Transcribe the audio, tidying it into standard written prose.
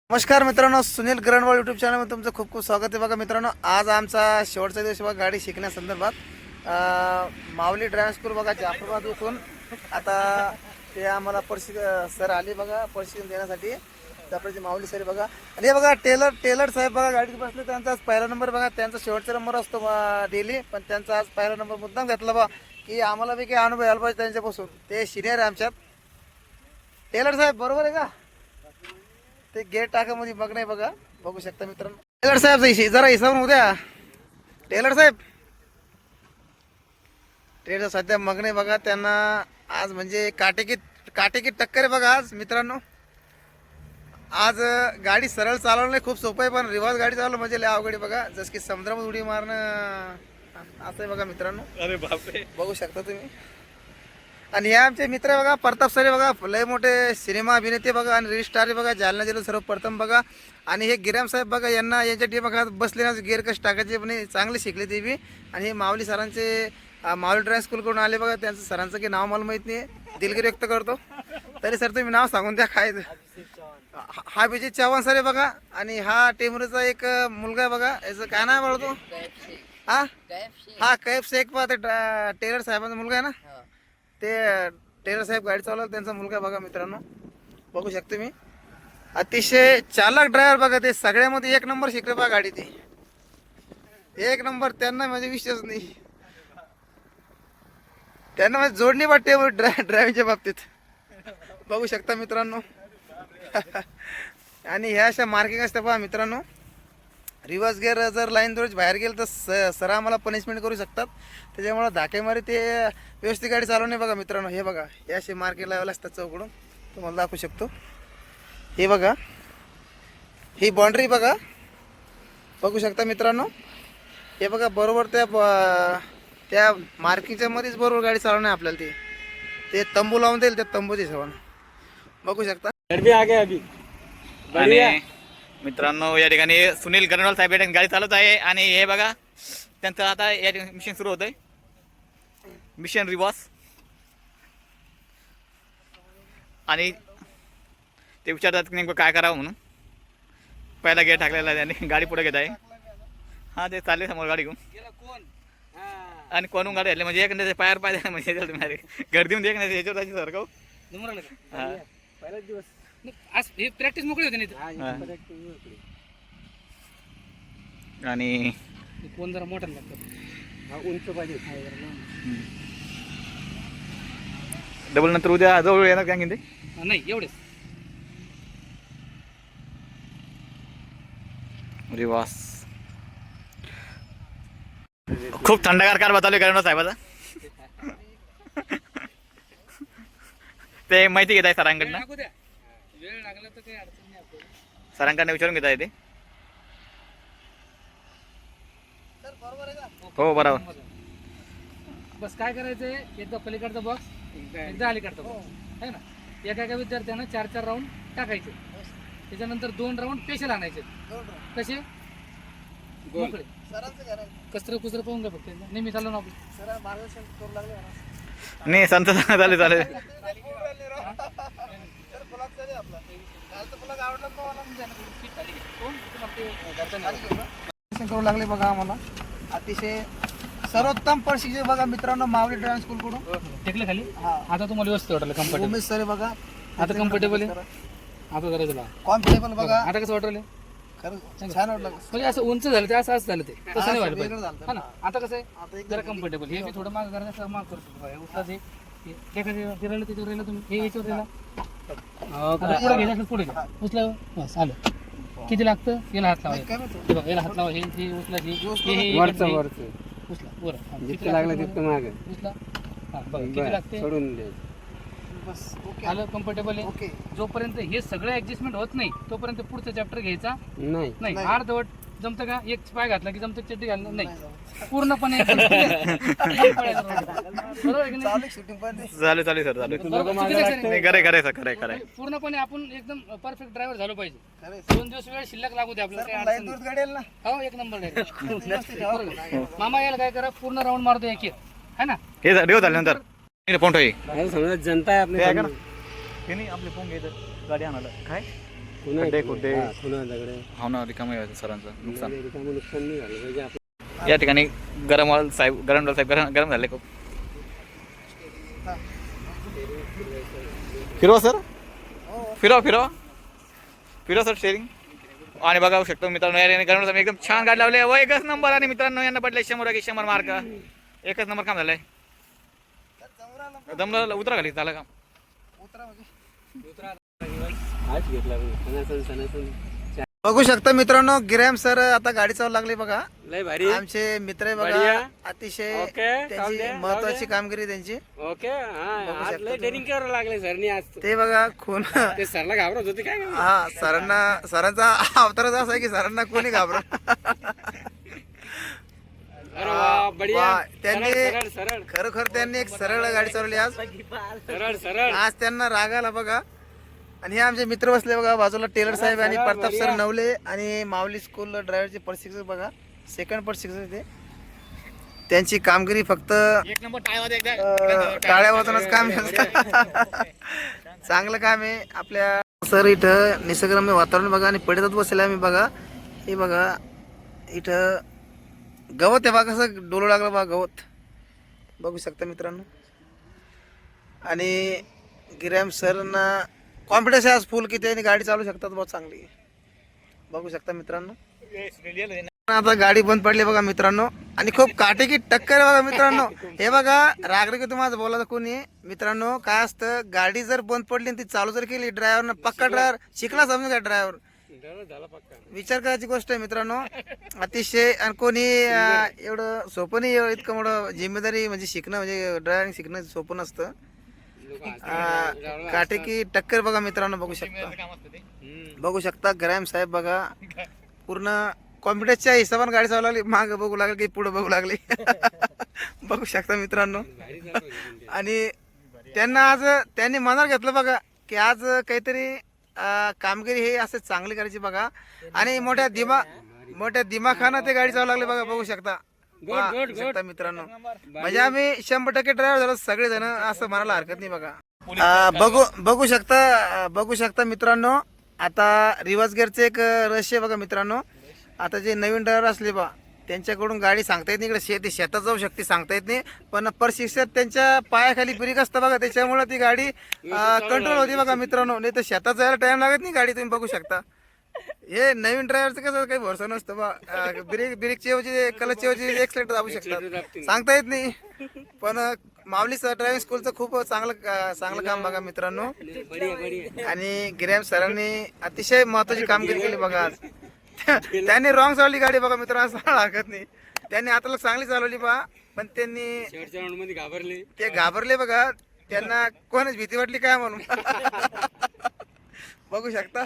नमस्कार मित्रांनो, सुनील गरणवाल यूट्यूब चॅनलमध्ये तुमचं खूप खूप स्वागत आहे. बघा मित्रांनो, आज आमचा शेवटचा दिवस बघा गाडी शिकण्यासंदर्भात. माऊली ड्रायव्हिंग स्कूल बघा जाफराबाद इथून आता ते आम्हाला सर आले बघा प्रशिक्षण देण्यासाठी. त्याप्रती माऊली सर बघा. आणि हे बघा टेलर साहेब बघा गाडीत बसले. त्यांचा आज पहिला नंबर बघा. त्यांचा शेवटचा नंबर असतो डेली, पण त्यांचा आज पहिला नंबर मुद्दाम घेतला बघा की आम्हाला बी काही अनुभव यायला पाहिजे त्यांच्यापासून. ते सिनियर आहे आमच्यात. टेलर साहेब बरोबर आहे का? ते गेट टाकामध्ये बघ नाही बघा, बघू शकता मित्रांनो. टेलर साहेब जरा हिसाब उद्या. टेलर साहेब टेलर सध्या मग नाही बघा. त्यांना आज म्हणजे काटेकी टक्कर आहे बघा आज मित्रांनो. आज गाडी सरळ चालवणं नाही खूप सोपं आहे, पण रिव्हर्स गाडी चालवणं म्हणजे लय अवघड आहे बघा. जसं की समुद्रामध्ये उडी मारणं असं आहे बघा मित्रांनो. अरे बापरे, बघू शकता तुम्ही. आणि हे आमचे मित्र आहे बघा, प्रताप सर बघा, लय मोठे सिनेमा अभिनेते बघा आणि रील स्टार बघा, जालना जिल्हा सर्वप्रथम बघा. आणि हे गिराम साहेब बघा, यांच्या टीम बघा बसले ना गिअर कसे टाकायचे, पण चांगले शिकले ते बी. आणि हे माऊली सरांचे माऊली ड्रायव्हिंग स्कूलकडून आले बघा. त्यांचं सरांचं काही नाव मला माहीत नाही, दिलगिरी व्यक्त करतो. तरी सर तुम्ही नाव सांगून द्या काय. हा अभिजित चव्हाण सर आहे बघा. आणि हा टेमरीचा एक मुलगा आहे बघा, याचं काय नाव बोलतो हा कैफ शेख बघा. ते टेलर साहेबांचा मुलगा आहे ना, ते टेलर साहेब गाडी चालवला, त्यांचा मुलगा बघा मित्रांनो. बघू शकतो मी. अतिशय चालक ड्रायव्हर बघा. ते सगळ्यामध्ये एक नंबर शिकले बघा गाडी. ते एक नंबर. त्यांना म्हणजे विषयच नाही. त्यांना म्हणजे जोडणी वाटते ड्रायव्हिंगच्या बाबतीत. बघू शकता मित्रांनो. आणि ह्या अशा मार्किंग असते पहा मित्रांनो. रिव्हर्स गिअर जर लाईन दोष बाहेर गेलं तर सर आम्हाला पनिशमेंट करू शकतात. त्याच्यामुळे धाकेमारी ते व्यवस्थित गाडी चालवणे बघा मित्रांनो. हे बघा, हे असे मार्किंग लावायला असतात चौकडून, तुम्हाला दाखवू शकतो. हे बघा, ही बाउंड्री बघा, बघू शकता मित्रांनो. हे बघा बरोबर त्या मार्किंगच्या मध्येच बरोबर गाडी चालवणे आपल्याला. ते तंबू लावून देईल, त्या तंबूच्या हिशोबाने बघू शकता. आणि मित्रांनो या ठिकाणी सुनील गरणवाल साहेब या ठिकाणी गाडी चालवत आहे. आणि हे बघा त्यांचं आता या ठिकाणी मिशन सुरू होत आहे, मिशन रिवर्स. आणि ते विचारतात नेमकं काय करावं म्हणून. पहिला गेट टाकलेला आहे त्यांनी, गाडी पुढे घेत आहे. हा ते चालले समोर गाडी घेऊन. आणि कोण गाडी आली म्हणजे एक पायर पाय म्हणजे गर्दी मध्ये एक नाही याच्यावर जायची सारखं. पहिलाच दिवस आज हे प्रॅक्टिस मोकळी होती आणि कोण जरा मोठा लागतो, उंच पाहिजे. डबल नंतर उद्या जवळ येणार काय ते नाही एवढेच. रिवास खूप थंडगार कार बसवली करणं साहेबाचा. ते माहिती घेत आहे सरांकडनं. वेळ लागला तर काही अडचण नाही आपल्याला. सरांकडनं विचारून घेता येते. हो बरोबर. बस काय करायचंय, एकदा पलीकडचा बॉक्स एकदा अलीकडचा बॉक्स आहे ना. एका विद्यार्थ्यानं 4 राऊंड टाकायचे. त्याच्यानंतर 2 राऊंड स्पेशल आणायचे. कसे मोकळे कसर कुसर पाहून घ्या फक्त. नेहमी चाललो ना आपण मार्गदर्शन करू लागले. नाही संत चालेल चालेल. करू लागले बघा आम्हाला. अतिशय सर्वोत्तम प्रशिक्षक बघा मित्रांनो माऊली ड्रायव्हिंग स्कूल कडून. टेकले खाली. आता तुम्हाला व्यवस्थित वाटलं कम्फर्टेबल. उमेश सर बघा, आता कम्फर्टेबल आहे. आता जरा तुला कॉम्फर्टेबल बघा. आता कसं वाटलं खरं छान वाटलं. म्हणजे असं उंच झालं ते असं झालं ते तसं नाही व्हायला वेगळं पाहिजे. झालं. हा ना. आता कसं आहे आता एक जरा कम्फर्टेबल. हे मी थोडं माग करायचं माग करतो. उचलाच हे एखाद्या फिरायला त्याच्यावर राहिलं तुम्ही हे याच्यावर राहिला. पुढे घ्यायचं पुढे घ्या. उचला बस आलं. किती लागतं याला हात लावा. काय म्हणतो? हे बघ, याला हात लावा. हे उचलायची उचला बरं जितकं लागलं तितकं मागे उचला. हा बघ किती लागते सोडून दे. बस ओके आलं कम्फर्टेबल आहे. ओके. जोपर्यंत हे सगळं ऍडजस्टमेंट होत नाही तोपर्यंत पुढचा चॅप्टर घ्यायचा नाही. नाही. अर्धवट जमतं का? एक पाय घातला की जमतं, चड्डी घालणं नाही. पूर्णपणे बरोबर आहे की नाही? शूटिंग पण चालेल चालेल सर चालेल. नाही खरंय खरंय सर खरंय खरंय. पूर्णपणे आपण एकदम परफेक्ट ड्रायव्हर झालो पाहिजे. खरंय. 2 दिवस वेळ शिल्लक लागू दे आपल्याला, काही लाईन अडचण दूर नाही. गाडी आली ना. हो एक नंबर driver. मामा याला काय करा, पूर्ण राऊंड मारतो एक है ना. हे देऊ चालेल नंतर पोंट होई समजा जनता आहे ते आहे का ना. ते नाही आपले पोंग येतं गाडी आणायला काय खड्डे खुड्डे पुन्हा दगडे हो ना रिकामे व्हायचं सरांचं नुकसान रिकामं नुकसान नाही झालं पाहिजे आपलं. या ठिकाणी गरमवाल साहेब गरम झाले खूप फिरवा सर फिरवा सर शेअरिंग आणि बघा शकतो मित्रांनो या गरम साहेब एकदम छान गाडी लावली व एकच नंबर आणि मित्रांनो यांना पडले 100 मार्क एकच नंबर काम झालाय दमला उतरा खाली झालं काम हाच घेतला सणासण बघू शकता मित्रांनो गिरॅम सर आता गाडी चालू लागली बघा. लय भारी. आमचे मित्र आहे बघा. बढिया. अतिशय ओके, त्यांची चालतंय, महत्वाची चालतंय. कामगिरी त्यांची ओके हा बघू आज शकता लय डेअरिंग करावं लागले सरनी आज ते बघा खून ते सरला घाबरत होते काय हा सरांचा अवतारच असा आहे की सरांना कोणी घाबरत. अरे वा बढिया वा, त्यांनी सरळ सरळ खरोखर त्यांनी एक सरळ गाडी चालवली आज. सरळ सरळ आज त्यांना राग आला बघा. आणि हे आमचे मित्र बसले बघा बाजूला टेलर साहेब आणि प्रताप सर नवले आणि माऊली स्कूल ड्रायव्हरचे प्रशिक्षक बघा सेकंड प्रशिक्षक ते त्यांची कामगिरी फक्त एक नंबर टाळ्या वाजवण्याचं काम आहे. चांगलं काम आहे आपल्या सर. इथं निसर्गरम्य वातावरण बघा आणि पडतच बसले आम्ही बघा. हे बघा इथं गवत आहे बघा कसं डोलू लागलं बघा गवत बघू शकता मित्रांनो. आणि गिरॅम सरना कॉन्फिडन्स आहे आज फुल की त्यांनी गाडी चालू शकतात बहुत चांगली बघू शकता मित्रांनो. आता गाडी बंद पडली बघा मित्रांनो आणि खूप काटेकी टक्कर आहे बघा मित्रांनो. हे बघा रागरे तुम्हाला बोलायचं कोणी मित्रांनो काय असतं गाडी जर बंद पडली आणि ती चालू जर केली ड्रायव्हरनं पक्का ड्रायव्हर शिकला समजून का ड्रायव्हर झाला पक्का विचार करायची गोष्ट आहे मित्रांनो. अतिशय आणि कोणी एवढं सोपं नाही इतकं मोठं जिम्मेदारी म्हणजे शिकणं म्हणजे ड्रायव्हिंग शिकणं सोपं नसतं. काटेकी टक्कर बघा मित्रांनो बघू शकता ग्रॅम साहेब बघा पूर्ण कॉन्फिडन्सच्या हिशोबाने गाडी चालवली माग बघू लागली की पुढे बघू लागली बघू शकता मित्रांनो. आणि त्यांनी मनावर घेतलं बघा की आज काहीतरी कामगिरी हे असं चांगली करायची बघा. आणि मोठ्या दिमाखानं ते गाडी चालू लागली बघा बघू शकता. बघू शकता मित्रांनो म्हणजे आम्ही 100% ड्रायव्हर झालो सगळेजण असं म्हणायला हरकत नाही बघा. बघू शकता मित्रांनो. आता रिवर्स गिअरचे एक रहस्य बघा मित्रांनो. आता जे नवीन ड्रायव्हर असले बा त्यांच्याकडून गाडी सांगता येत नाही. इकडे शेतात जाऊ शकते सांगता येत नाही पण प्रशिक्षक त्यांच्या पायाखाली ब्रेक असतं बघा त्याच्यामुळे ती गाडी कंट्रोल होती बघा मित्रांनो. नाही तर शेतात जायला टाइम लागत नाही गाडी तुम्ही बघू शकता. हे नवीन ड्रायव्हरचं कसं काही भरोसा नसतं बा. ब्रेकची ऐवजी क्लचची ऐवजी एक्सलेटर दाबू शकतात सांगता येत नाही. पण माऊली ड्रायव्हिंग स्कूलचं खूप चांगलं काम बघा मित्रांनो. आणि गिरॅम सरांनी अतिशय महत्वाची कामगिरी केली बघा आज. त्यांनी रॉंग चालवली गाडी बघा मित्रांनो सांगायला हरकत नाही. त्यांनी आता चांगली चालवली बा पण त्यांनी घाबरले बघा. त्यांना कोणाच भीती वाटली काय म्हणून बघू शकता.